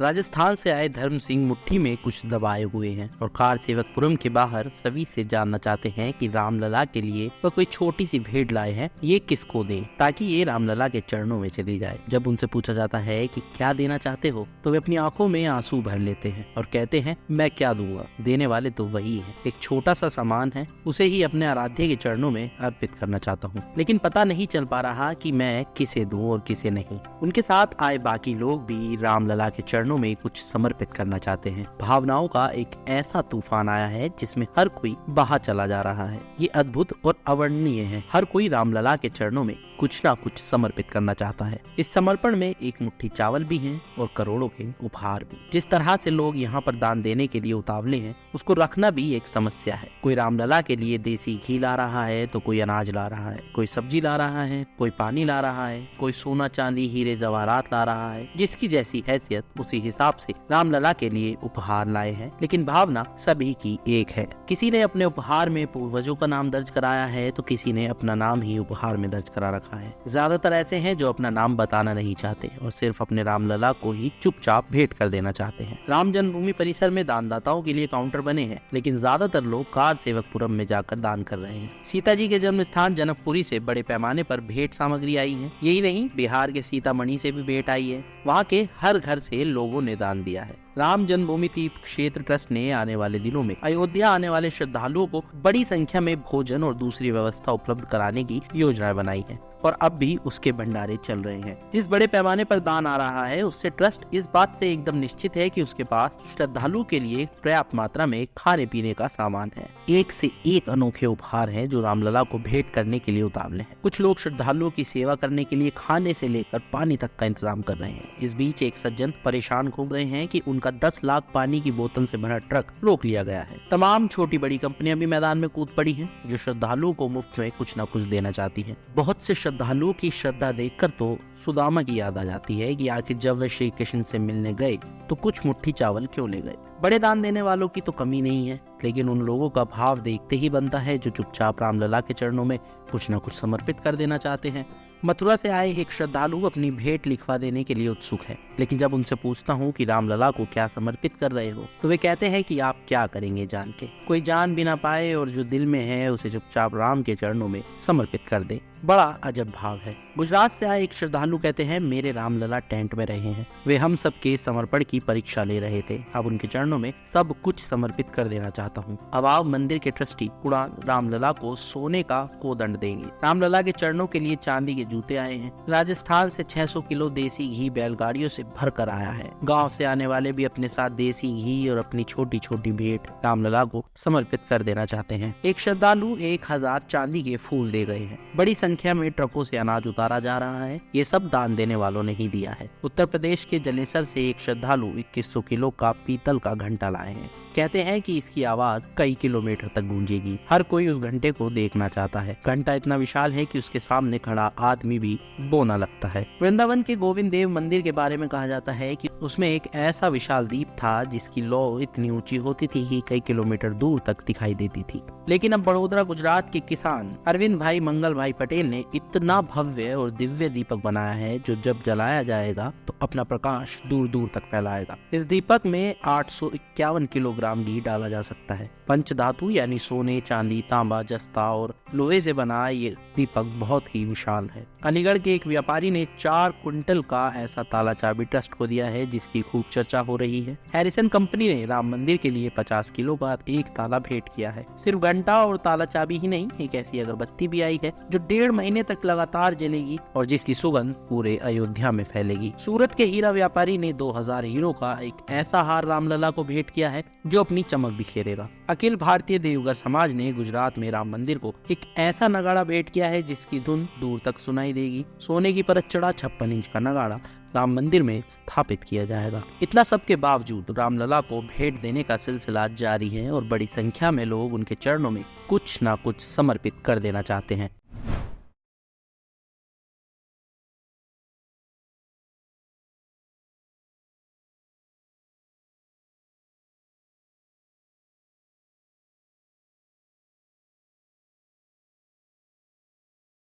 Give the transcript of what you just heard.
राजस्थान से आए धर्म सिंह मुट्ठी में कुछ दबाए हुए हैं और कार सेवकपुरम के बाहर सभी से जानना चाहते हैं कि रामलला के लिए वह कोई छोटी सी भेंट लाए हैं, ये किसको दें ताकि ये रामलला के चरणों में चली जाए। जब उनसे पूछा जाता है कि क्या देना चाहते हो तो वे अपनी आंखों में आंसू भर लेते हैं और कहते हैं मैं क्या दूंगा, देने वाले तो वही है। एक छोटा सा सामान है, उसे ही अपने आराध्य के चरणों में अर्पित करना चाहता हूँ, लेकिन पता नहीं चल पा रहा कि मैं किसे दूं और किसे नहीं। उनके साथ आए बाकी लोग भी रामलला के चरणों में कुछ समर्पित करना चाहते हैं। भावनाओं का एक ऐसा तूफान आया है जिसमें हर कोई बहा चला जा रहा है। ये अद्भुत और अवर्णनीय है। हर कोई रामलला के चरणों में कुछ ना कुछ समर्पित करना चाहता है। इस समर्पण में एक मुट्ठी चावल भी है और करोड़ों के उपहार भी। जिस तरह से लोग यहाँ पर दान देने के लिए उतावले हैं, उसको रखना भी एक समस्या है। कोई रामलला के लिए देसी घी ला रहा है तो कोई अनाज ला रहा है, कोई सब्जी ला रहा है, कोई पानी ला रहा है, कोई सोना चांदी हीरे जवाहरात ला रहा है। जिसकी जैसी हैसियत उसी हिसाब से रामलला के लिए उपहार लाए हैं, लेकिन भावना सभी की एक है। किसी ने अपने उपहार में पूर्वजों का नाम दर्ज कराया है तो किसी ने अपना नाम ही उपहार में दर्ज करा रखा है। ज्यादातर ऐसे हैं जो अपना नाम बताना नहीं चाहते और सिर्फ अपने रामलला को ही चुपचाप भेंट कर देना चाहते हैं। राम जन्मभूमि परिसर में दानदाताओं के लिए काउंटर बने हैं, लेकिन ज्यादातर लोग कार सेवकपुरम में जाकर दान कर रहे हैं। सीता जी के जन्म स्थान जनकपुरी से बड़े पैमाने पर भेंट सामग्री आई है। यही नहीं, बिहार के सीतामढ़ी से भी भेंट आई है। वहाँ के हर घर से लोगों ने दान दिया है। राम जन्मभूमि तीर्थ क्षेत्र ट्रस्ट ने आने वाले दिनों में अयोध्या आने वाले श्रद्धालुओं को बड़ी संख्या में भोजन और दूसरी व्यवस्था उपलब्ध कराने की योजना बनाई है और अब भी उसके भंडारे चल रहे हैं। जिस बड़े पैमाने पर दान आ रहा है उससे ट्रस्ट इस बात से एकदम निश्चित है कि उसके पास श्रद्धालुओं के लिए पर्याप्त मात्रा में खाने पीने का सामान है। एक से एक अनोखे उपहार हैं जो रामलला को भेंट करने के लिए उतावले हैं। कुछ लोग श्रद्धालुओं की सेवा करने के लिए खाने से लेकर पानी तक का इंतजाम कर रहे हैं। इस बीच एक सज्जन परेशान घूम रहे हैं कि उनका 10 लाख पानी की बोतल से भरा ट्रक रोक लिया गया है। तमाम छोटी बड़ी कंपनियां भी मैदान में कूद पड़ी हैं जो श्रद्धालुओं को मुफ्त में कुछ न कुछ देना चाहती हैं। बहुत से श्रद्धालुओं की श्रद्धा देखकर तो सुदामा की याद आ जाती है कि आखिर जब वे श्री कृष्ण से मिलने गए तो कुछ मुट्ठी चावल क्यों ले गए। बड़े दान देने वालों की तो कमी नहीं है, लेकिन उन लोगों का भाव देखते ही बनता है जो चुपचाप रामलला के चरणों में कुछ न कुछ समर्पित कर देना चाहते हैं। मथुरा से आए एक श्रद्धालु अपनी भेंट लिखवा देने के लिए उत्सुक है, लेकिन जब उनसे पूछता हूँ कि रामलला को क्या समर्पित कर रहे हो तो वे कहते हैं कि आप क्या करेंगे जान के। कोई जान भी ना पाए और जो दिल में है उसे चुपचाप राम के चरणों में समर्पित कर दे। बड़ा अजब भाव है। गुजरात से आए एक श्रद्धालु कहते हैं मेरे रामलला टेंट में रहे हैं। वे हम सबके समर्पण की परीक्षा ले रहे थे। अब उनके चरणों में सब कुछ समर्पित कर देना चाहता हूँ। अब आप मंदिर के ट्रस्टी उड़ान रामलला को सोने का कोदंड देंगे। रामलला के चरणों के लिए चांदी के जूते आए हैं। राजस्थान से 600 किलो देसी घी बैलगाड़ियों से भर कर आया है। गाँव से आने वाले भी अपने साथ देसी घी और अपनी छोटी छोटी भेंट रामलला को समर्पित कर देना चाहते हैं। एक श्रद्धालु 1000 चांदी के फूल दे गए हैं। बड़ी संख्या में ट्रकों से अनाज उतारा जा रहा है। ये सब दान देने वालों ने ही दिया है। उत्तर प्रदेश के जलेसर से एक श्रद्धालु 2100 किलो का पीतल का घंटा लाए हैं। कहते हैं कि इसकी आवाज कई किलोमीटर तक गूंजेगी। हर कोई उस घंटे को देखना चाहता है। घंटा इतना विशाल है कि उसके सामने खड़ा आदमी भी बोना लगता है। वृंदावन के गोविंद देव मंदिर के बारे में कहा जाता है कि उसमें एक ऐसा विशाल दीप था जिसकी लौ इतनी ऊंची होती थी कि कई किलोमीटर दूर तक दिखाई देती थी। लेकिन अब बड़ोदरा गुजरात के किसान अरविंद भाई मंगल भाई पटेल ने इतना भव्य और दिव्य दीपक बनाया है जो जब जलाया जाएगा तो अपना प्रकाश दूर दूर तक फैलाएगा। इस दीपक में 851 किलोग्राम घी डाला जा सकता है। पंचधातु यानी सोने, चांदी, तांबा, जस्ता और लोहे से बना ये दीपक बहुत ही विशाल है। अलीगढ़ के एक व्यापारी ने 4 क्विंटल का ऐसा ताला चाबी ट्रस्ट को दिया है जिसकी खूब चर्चा हो रही है। हैरिसन कंपनी ने राम मंदिर के लिए 50 किलो का एक ताला भेंट किया है। सिर्फ घंटा और ताला चाबी ही नहीं, एक ऐसी अगरबत्ती भी आई है जो 1.5 महीने तक लगातार जलेगी और जिसकी सुगंध पूरे अयोध्या में फैलेगी। सूरत के हीरा व्यापारी ने 2000 हीरो का एक ऐसा हार रामलला को भेंट किया है जो अपनी चमक बिखेरेगा। अखिल भारतीय देवगर समाज ने गुजरात में राम मंदिर को एक ऐसा नगाड़ा भेंट किया है जिसकी धुन दूर तक सुनाई देगी। सोने की परत चढ़ा 56 इंच का नगाड़ा राम मंदिर में स्थापित किया जाएगा। इतना सब के बावजूद रामलला को भेंट देने का सिलसिला जारी है और बड़ी संख्या में लोग उनके चरणों में कुछ ना कुछ समर्पित कर देना चाहते हैं।